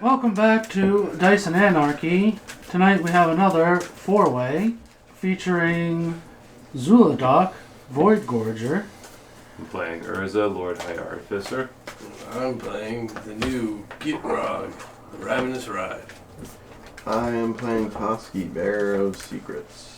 Welcome back to Dice and Anarchy. Tonight we have another four-way featuring Zhulodok, Void Gorger. I'm playing Urza, Lord High Artificer. I'm playing the new Gitrog, the Ravenous Ride. I am playing Toski, Bearer of Secrets.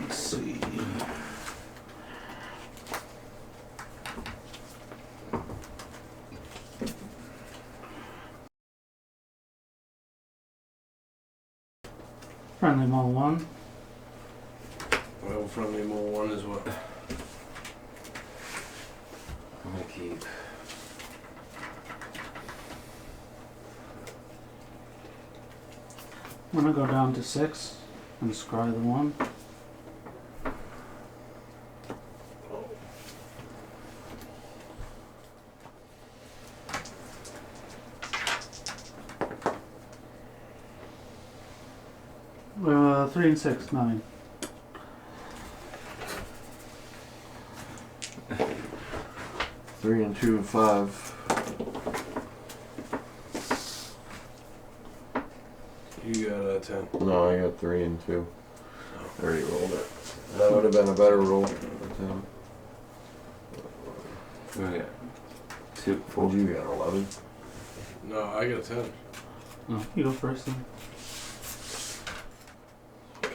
Let's see. Friendly Mall 1. Well, friendly mole one is what? I'm gonna keep. I'm gonna go down to 6 and scry the 1. Three and 6, 9. Three and 2, 5. You got a 10. No, I got 3 and 2. I already rolled it. That would have been a better roll. Oh, yeah. 2, 4. What you got, 11? No, I got a 10. No, you go first then.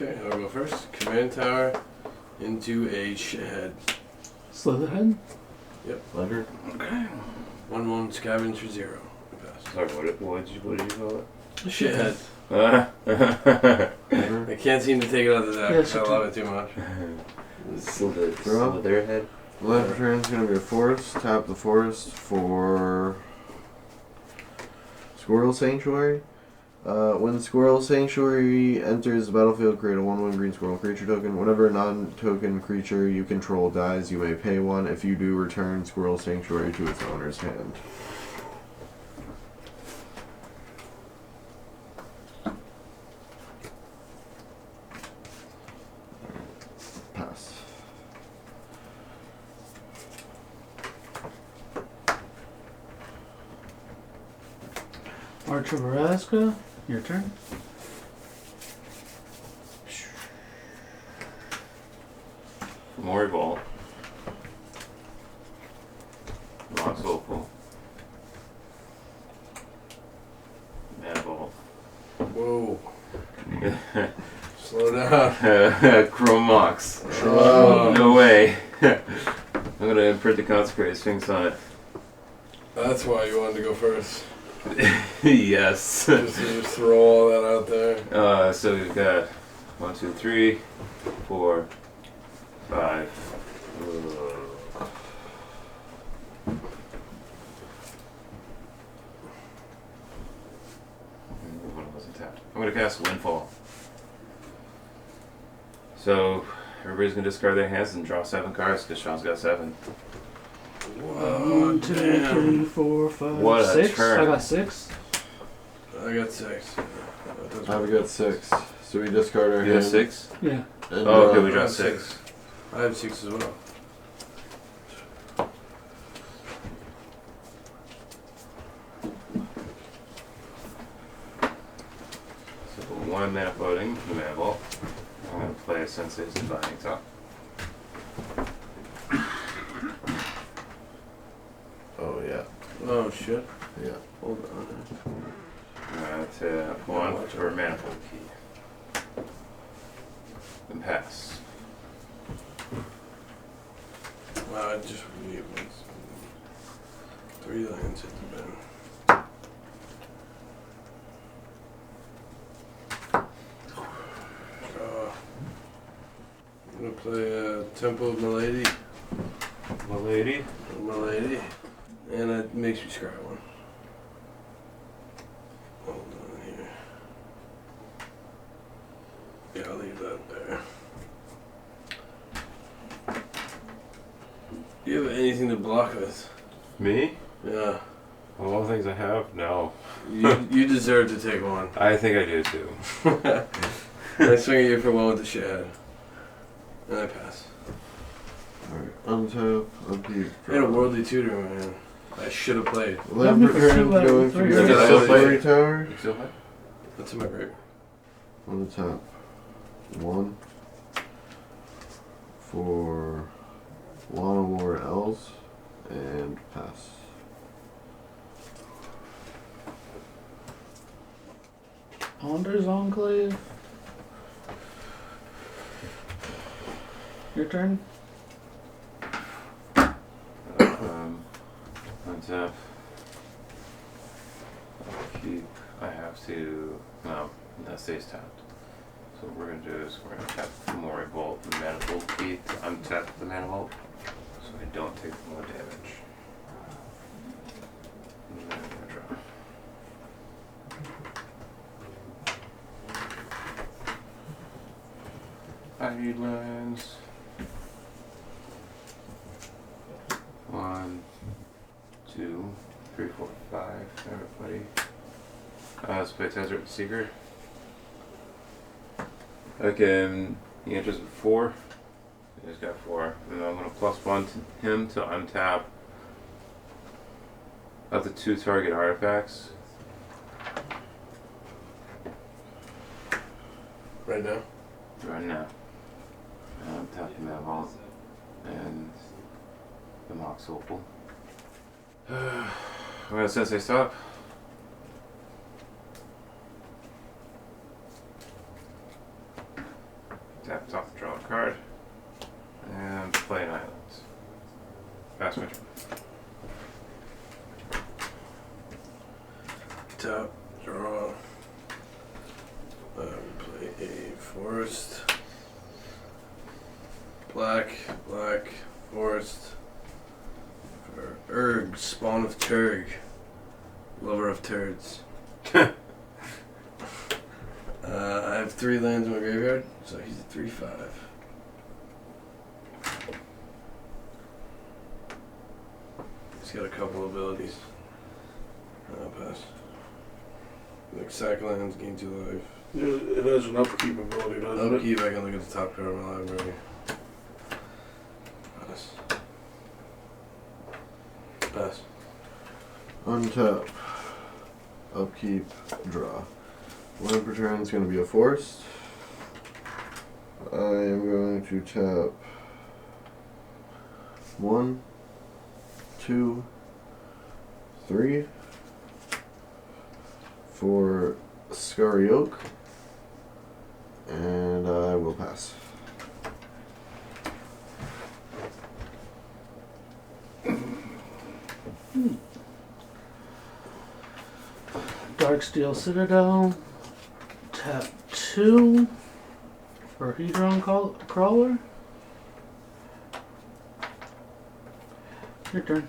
Okay, I'll go first. Command tower into a shed. Slitherhead? Leonard? Okay. 1/1 scavenge for 0. Pass. Sorry, what did you call it? Shithead. Leonard? I can't seem to take it out of the deck. Yes, I you love it too much. Draw. head. Left turn is going to be a forest. Tap the forest for Squirrel Sanctuary. When Squirrel Sanctuary enters the battlefield, create a 1/1 green squirrel creature token. Whenever a non-token creature you control dies, you may pay 1. If you do, return Squirrel Sanctuary to its owner's hand. Pass. Archer Veraska, your turn. Mori Ball. Rocks Opal. Mana Ball. Whoa. Slow down. Chrome Mox. Oh. No way. I'm gonna imprint the Consecrated Sphinx on it. That's why you wanted to go first. Yes. Just throw all that out there. So we've got 1, 2, 3, 4, 5. One wasn't tapped. I'm gonna cast Windfall. So everybody's gonna discard their hands and draw 7 cards because Sean's got 7. Whoa, 1, 2, damn. 3, 4, 5, What a 6. turn. I got 6. I got 6. I've got 6. So we discard our You got hand. 6? Yeah. And, Oh, okay, we I draw have 6. I have 6 as well. So 1 mana floating, 2 mana vault. I'm gonna play a Sensei's Divining Top. Oh, yeah. Oh shit. Yeah. Hold on. Tap 1 for Manifold Key. And pass. Wow, I just relieved once. 3 lands hit the bin. I'm gonna play Temple of Milady. Milady. Milady. And it makes me scry 1. Hold on here. Yeah, I'll leave that there. Do you have anything to block with? Me? Yeah. Oh, things I have? No. You deserve to take one. I think I do too. I swing at you for one with the shad. And I pass. Alright, untap, upkeep, I had a draw. worldly tutor, man. I should have played. Land per turn going to three. the Yeah, Safari Tower. You still have? That's in my grave. Untap. 1 for one or more L's and pass. Anders Enclave. Your turn. Untap. Keep. I have to. No, that stays tapped. So what we're gonna do is we're gonna tap the more Bolt and Manifold Key to untap the Manifold, so I don't take more damage. And then I'm gonna draw. I need lands. 1, 2, 3, 4, 5. Everybody. Let's play Desert Seeker. Okay, he enters with 4. He's got 4. And I'm going to +1 to him to untap up to 2 target artifacts. Right now? Right now. And I'm tapping that vault. And the Mox Opal. Well, since I stop. Tap top, draw a card. And play an island. Pass my turn. Tap, draw. Play a forest. Black, forest. For Urg, spawn of Turg. Lover of turds. I have 3 lands in my graveyard, so he's a 3/5. He's got a couple abilities. I'll pass. Like sack lands, gain 2 life. It has an upkeep ability, doesn't it? Upkeep, I can look at the top card of my library. Pass. Pass. Untap. Upkeep, draw. Land per turn is going to be a forest. I am going to tap 1, 2, 3 for Scurry Oak, and I will pass. Darksteel Citadel. Tap 2 for Hedron Crawler. Your turn.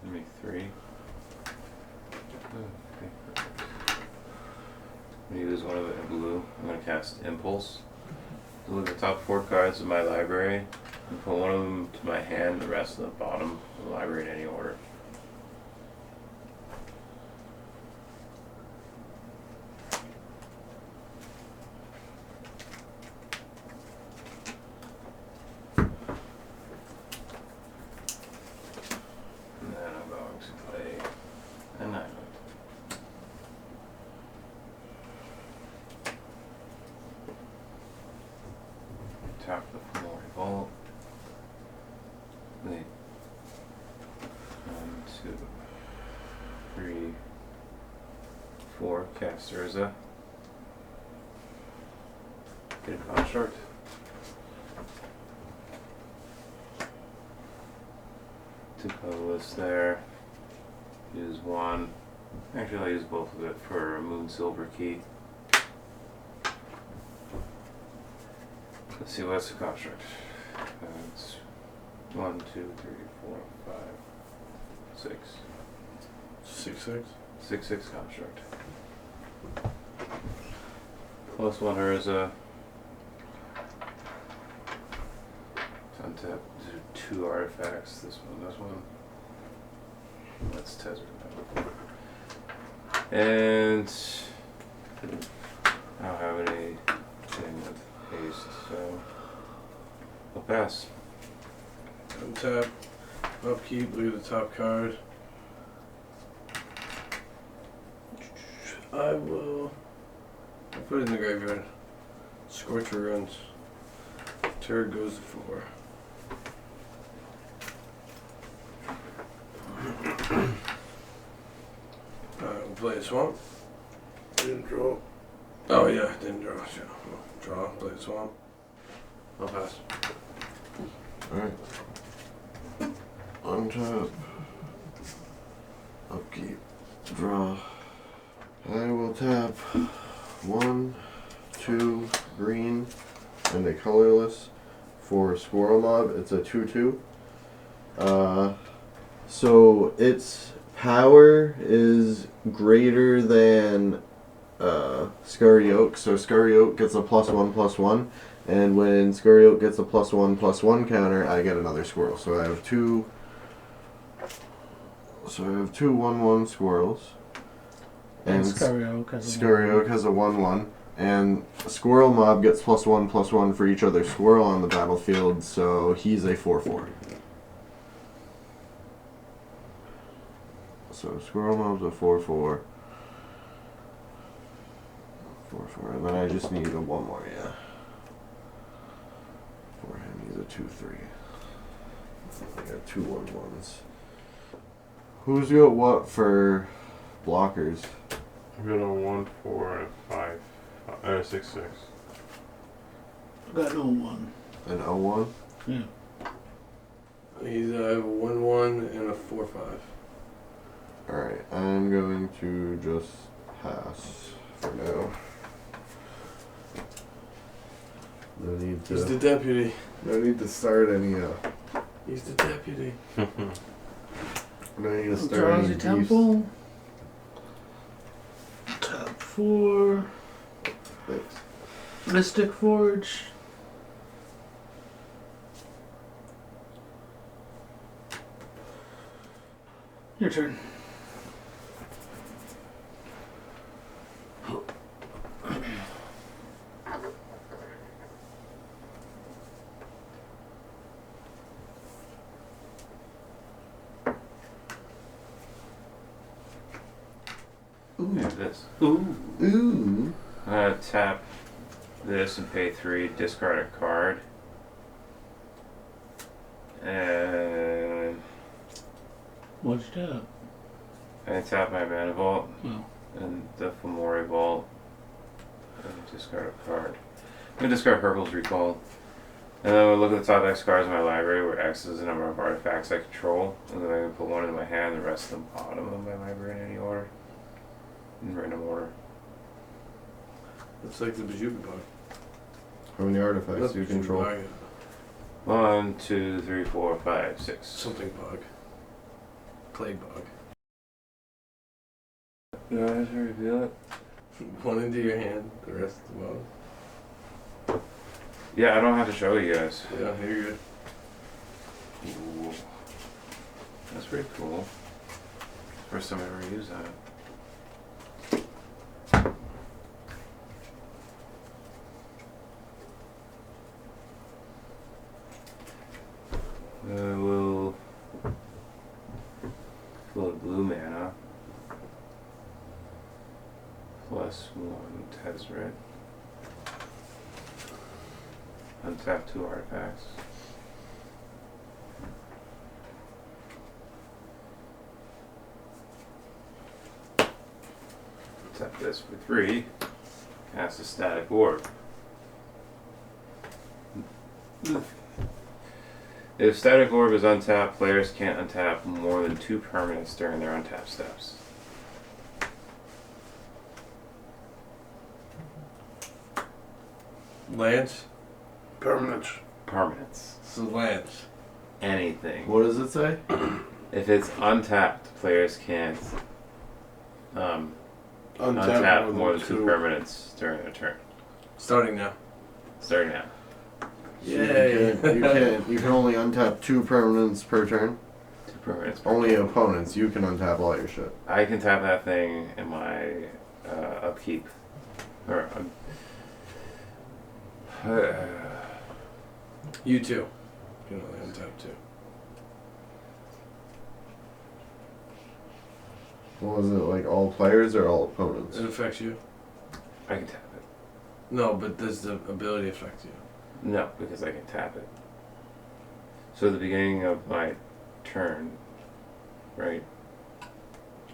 Give me 3. Okay. I'm going to use one of it in blue. I'm going to cast Impulse. Look at the top 4 cards of my library and put one of them to my hand, the rest of the bottom of the library in any order. And then I'm going to play an island. Tap the Fomori Vault. Wait. 1, 2, 3, 4. Cast Urza. Get a construct. To colorless there. Use 1. Actually, I'll use both of it for a Moon Silver Key. Let's see, what's the construct? It's 1, 2, 3, 4, 5, 6. 6/6. 6/6 construct. +1 Urza. Untap. Two artifacts. This one. That's Tezzeret now. And I don't have anything with haste, so I'll pass. Untap. Upkeep. Look at the top card. I'll put it in the graveyard. Scorcher runs. Turd goes to 4. Alright, we'll play a swamp. Didn't draw. Oh yeah, didn't draw. Sure. Draw, play a swamp. I'll pass. Alright. Untap. Upkeep. Draw. I will tap 1, 2 green and a colorless for Squirrel Mob. It's a 2/2. So its power is greater than Scurry Oak. So Scurry Oak gets a +1/+1, and when Scurry Oak gets a +1/+1 counter, I get another squirrel. So I have two. So I have two 1/1 squirrels. And Scurry Oak has a 1/1. And Squirrel Mob gets +1/+1 for each other squirrel on the battlefield, so he's a 4/4. So Squirrel Mob's a 4/4. 4/4. And then I just need a 1 more, yeah. For him, he's a 2/3. I got two 1/1s. Who's got what for blockers? I'm gonna 1, 4, and 5. 6/6. Got no one. An 0/1? Yeah. I have a 1/1 and a 4/5. Alright, I'm going to just pass for now. No need He's the to, deputy. no need to start any, He's the deputy. no need to start Drowsy any beefs. Temple. Tap 4. Thanks. Mystic Forge. Your turn. Yeah, this. Ooh. I'm gonna tap this and pay 3, discard a card. And What'd you tap? I tap my Mana Vault Oh. and the Fomori Vault. And discard a card. I'm gonna discard Purple's Recall. And then I'm gonna look at the top X cards in my library where X is the number of artifacts I control. And then I'm gonna put one in my hand and the rest of the bottom of my library in any order. In random order. It's like the Bajuka bug. How many artifacts Not do you Bajuka control? bug, 1, 2, 3, 4, 5, 6. Something bug. Plague bug. Do I have to reveal it? One into your hand, the rest of the bottom. Yeah, I don't have to show you guys. Yeah, here you're good. Ooh. That's pretty cool. First time I ever used that. We'll float blue mana. +1 Tezzeret. Untap 2 artifacts. Tap this for 3. Cast a static orb. If static orb is untapped, players can't untap more than 2 permanents during their untap steps. Lance? Permanence. Permanents. So Lance. Anything. What does it say? If it's untapped, players can't untap more than 2 permanents during a turn. Starting now. Starting now. Yay! You can only untap 2 permanents per turn. 2 permanents. Per Only turn. opponents. You can untap all your shit. I can tap that thing in my upkeep. Or You too. You can only untap 2. What was it, like all players or all opponents? It affects you. I can tap it. No, but does the ability affect you? No, because I can tap it. So at the beginning of my turn, right?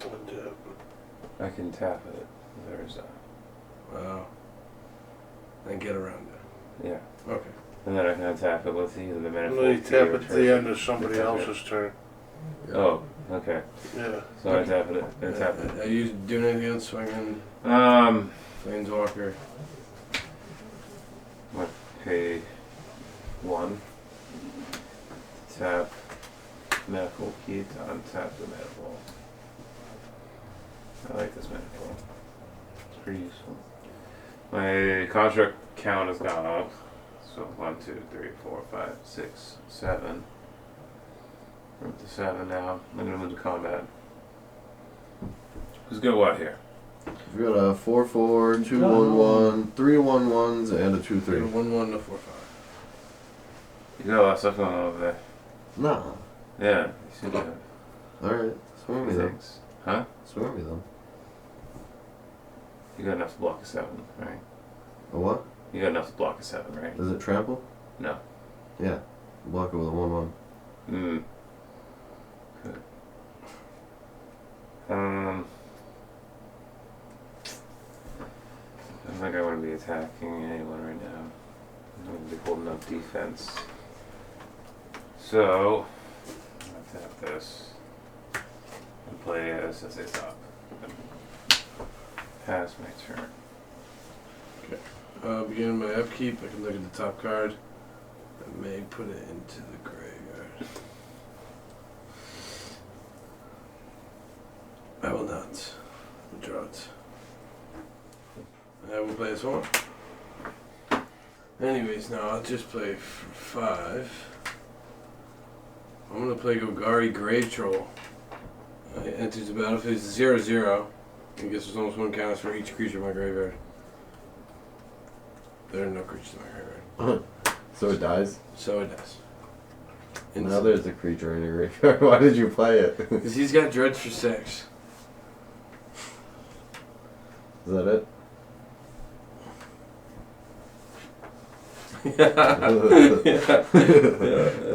Untap. I can tap it. There's a Wow. And get around it. yeah. Okay. And then I can untap it with either the mana. And then you tap it at the end of somebody else's turn. Oh, okay. Yeah. So I tap it. I tap it. Are you doing anything else? Swinging? Planeswalker? What? Pay 1. Tap medical key to untap the medical. I like this medical. It's pretty useful. My construct count has gone up. So 1, 2, 3, 4, 5, 6, 7. We're up to 7 now. I'm gonna move to combat. Who's got what here? We've got a 4/4, 2/1/1, 3/1/1s, and a 2/3. 1/1 to 4/5. You got a lot of stuff going on over there. Nah. Yeah, you seem to have Alright, swarm me then. things. Huh? Swarm me then. You got enough to block a 7, right? A what? You got enough to block a 7, right? Is it trample? No. Yeah. Block it with a 1/1. Hmm. Good. I don't think I want to be attacking anyone right now. I'm going to be holding up defense. So, I'm going to tap this and play as a top. Pass my turn. Beginning my upkeep, I can look at the top card. I may put it into the graveyard. I will not. Draw it. I will play a swarm. Anyways, now I'll just play for 5. I'm gonna play Golgari Grave Troll. It enters the battlefield. It's 0/0. I guess there's almost 1 counter for each creature in my graveyard. There are no creatures in my graveyard. So it dies? So it does. Now there's a creature in your graveyard. Why did you play it? Because he's got Dredge for 6. Is that it?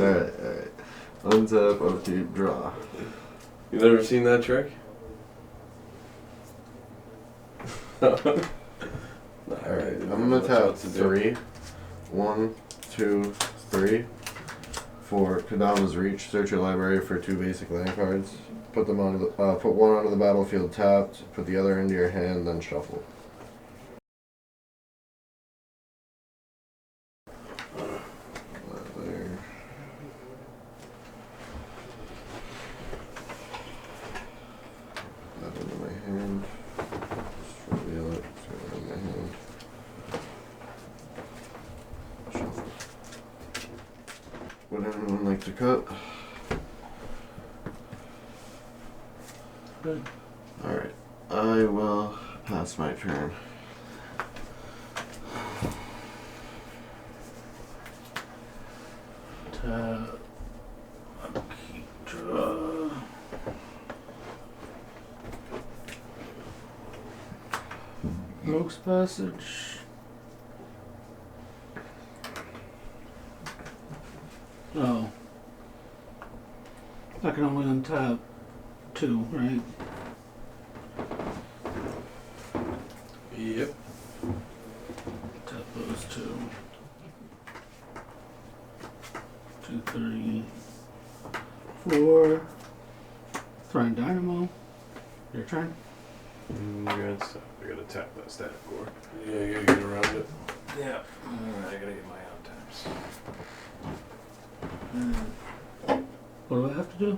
Alright. Untap, upkeep, draw. You never seen that trick? Alright, I'm gonna tap 3. 1, 2, 3. For Kadama's Reach, search your library for 2 basic land cards. Put them onto the put 1 onto the battlefield tapped, put the other into your hand, then shuffle. There. That into my hand. Just reveal it. Put it in my hand. Shuffle. Would anyone like to cut? Good. Alright. I will pass my turn. Tap. Upkeep. Draw. Rogue's Passage. Oh. I can only untap 2, right? Yep. Tap those 2. 2, 3, 4. Throwing Dynamo. Your turn. Good stuff. I gotta tap that static core. Yeah, you gotta get around it. Yeah. Alright, I gotta get my out times. What do I have to do?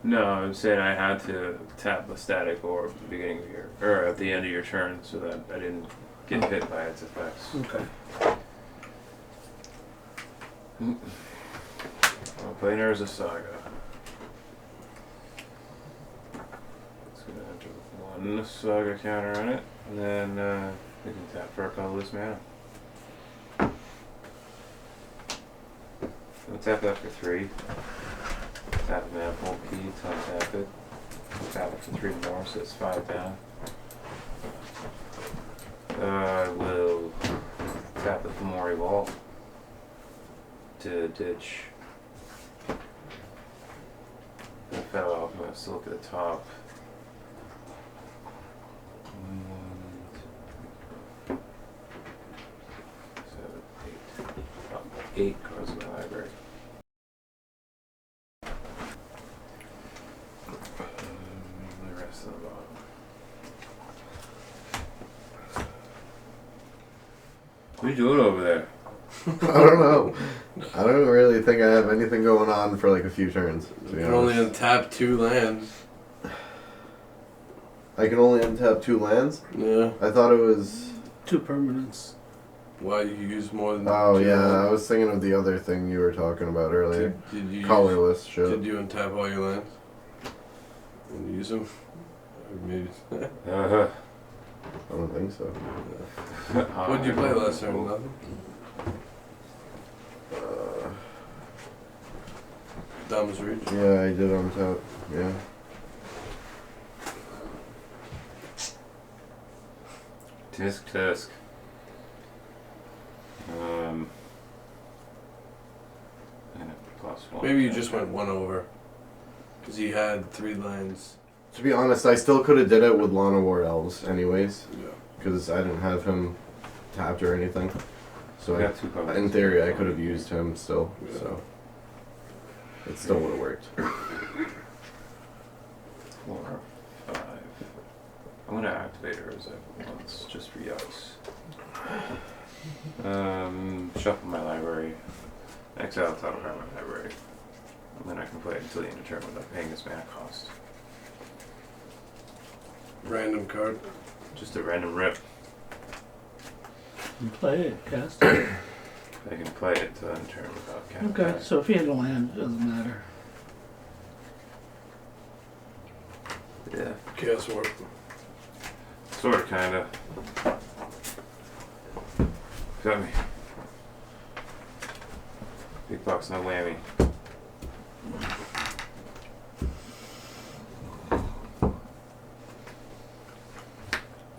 No, I'm saying I had to tap a static orb at the beginning of your, or at the end of your turn, so that I didn't get hit by its effects. Okay. I'll play Urza Saga. It's gonna enter with 1 Saga counter on it, and then we can tap for a colorless mana. We'll tap that for 3. Tap a mana pool key, tap it. Tap it for 3 more, so it's 5 down. I will tap the Fomori Vault to ditch. It fell off, I'm gonna still look at the top. 1, 7, 8. Oh, 8 cards in my library. The rest of the bottom. What are you doing over there? I don't know. I don't really think I have anything going on for like a few turns. To You be can only honest. untap 2 lands. I can only untap 2 lands? Yeah. I thought it was... 2 permanents. Why you use more than Oh 2 yeah, I lands? was thinking of the other thing you were talking about earlier. Did you Colorless shit. Did you untap all your lands? And use them? Or maybe. Uh-huh. I don't think so. What did you play last turn? Nothing? Dumb's Reach? Yeah, I did untap. Yeah. Tisk. And a +1. Maybe you just went 1 over. Because he had 3 lands. To be honest, I still could have did it with Lana War Elves anyways. Yeah. Because I didn't have him tapped or anything. So We got 2 cards. in theory, I could have used him still. Yeah. So it still would have worked. 4, 5. I'm gonna activate Urza once, just for yucks. Shuffle my library. Exile top card my library. And then I can play it until the end of turn without paying this mana cost. Random card. Just a random rip. You play it, cast it. I can play it till end of turn without casting. Okay, so if you had a land, it doesn't matter. Yeah. Chaos Warp. Sort of, kinda. Got me. Big box, no whammy.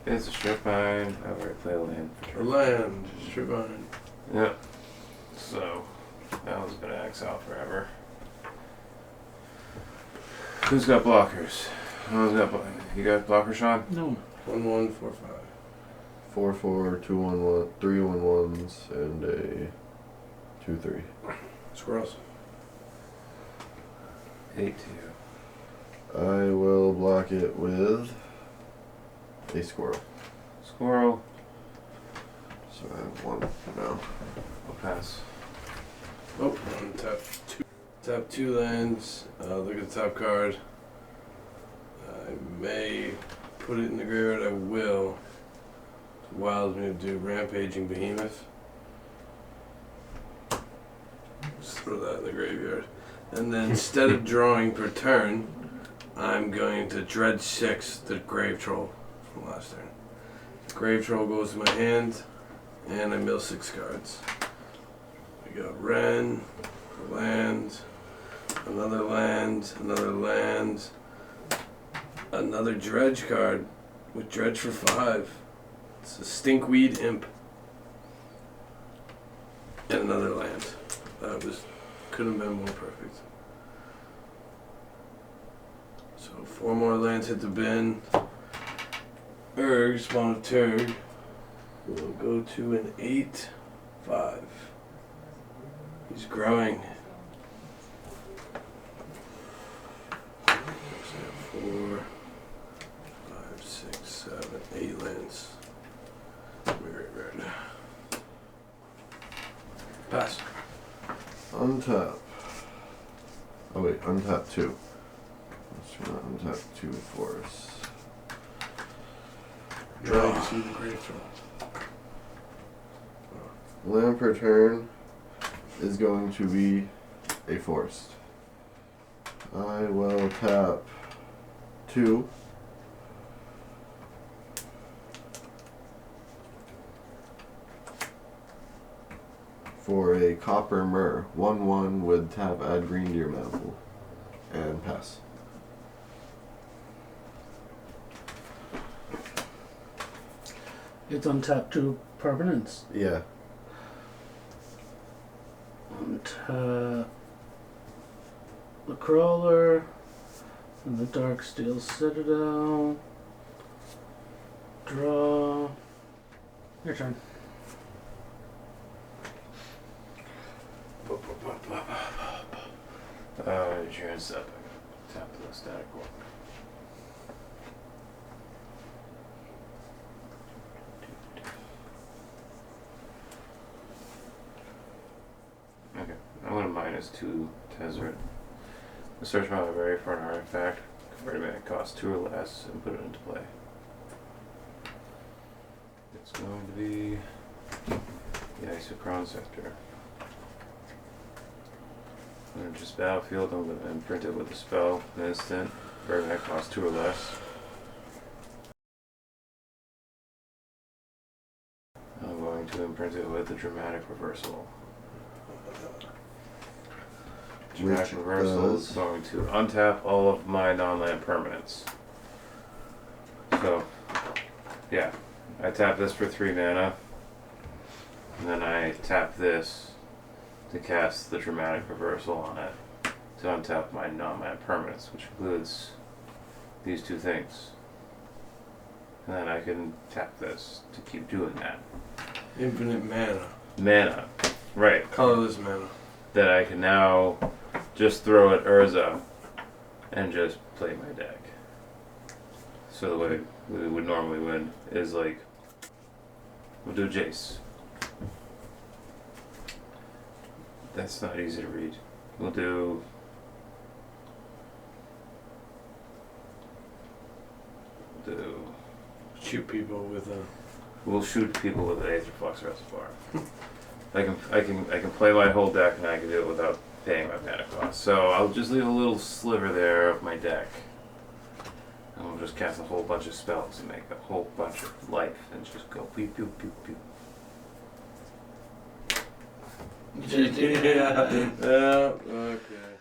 It's a strip mine. I've already played a land for A turn. land. Stribine. Yep. So, that one's gonna exile forever. Who's got blockers? Who's got you got blockers, Sean? No. 1/1/4/5. 4/4, 2/1/1, 3/1/1s, and a 2/3. Squirrels. 8/2. I will block it with a squirrel. Squirrel. So I have 1 now. I'll pass. Oh, untap 2. Tap 2 lands. Look at the top card. I may put it in the graveyard. I will. It wilds me to do Rampaging Behemoth. Just throw that in the graveyard. And then instead of drawing per turn, I'm going to Dread 6 the Grave Troll from last turn. Grave Troll goes to my hand, and I mill 6 cards. We got Wren, land, another land, another land, another Dredge card with Dredge for 5. It's a Stinkweed Imp. And another land. That couldn't have been more perfect. So 4 more lands hit the bin. Urg, spawn a turd. We'll go to an 8/5. He's growing. So 4, 5, 6, 7, 8 lands. Very red. Pass. Untap. Oh wait, untap 2. Just gonna untap 2 forests. Draw. You see the great troll. Land per turn is going to be a forest. I will tap 2. For a copper myrrh. 1/1 with tap, add green deer mantle. And pass. It's untap 2 permanents. Yeah. Untap the Crawler and the Dark Steel Citadel. Draw. Your turn. Insurance up. Tap the static one. Okay, I'm gonna -2 Tezzeret. I search my library for an artifact, convert it at cost 2 or less, and put it into play. It's going to be the Isocron Sector. I'm gonna just battlefield, I'm gonna imprint it with a spell, an instant, convert it at cost 2 or less. I'm going to imprint it with a Dramatic Reversal. Dramatic Which Reversal is does? going to untap all of my non-land permanents. So, yeah, I tap this for 3 mana, and then I tap this to cast the Dramatic Reversal on it to untap my non-land permanents, which includes these 2 things. And then I can tap this to keep doing that. Infinite mana. Mana, right. Colorless mana. That I can now just throw at Urza and just play my deck. So the way we would normally win is like, we'll do Jace. That's not easy to read. We'll do Shoot people with a. we'll shoot people with an Aetherflux Reservoir. I can play my whole deck and I can do it without paying my mana cost. So I'll just leave a little sliver there of my deck. And we'll just cast a whole bunch of spells and make a whole bunch of life and just go pew pew pew pew. Yeah. Okay.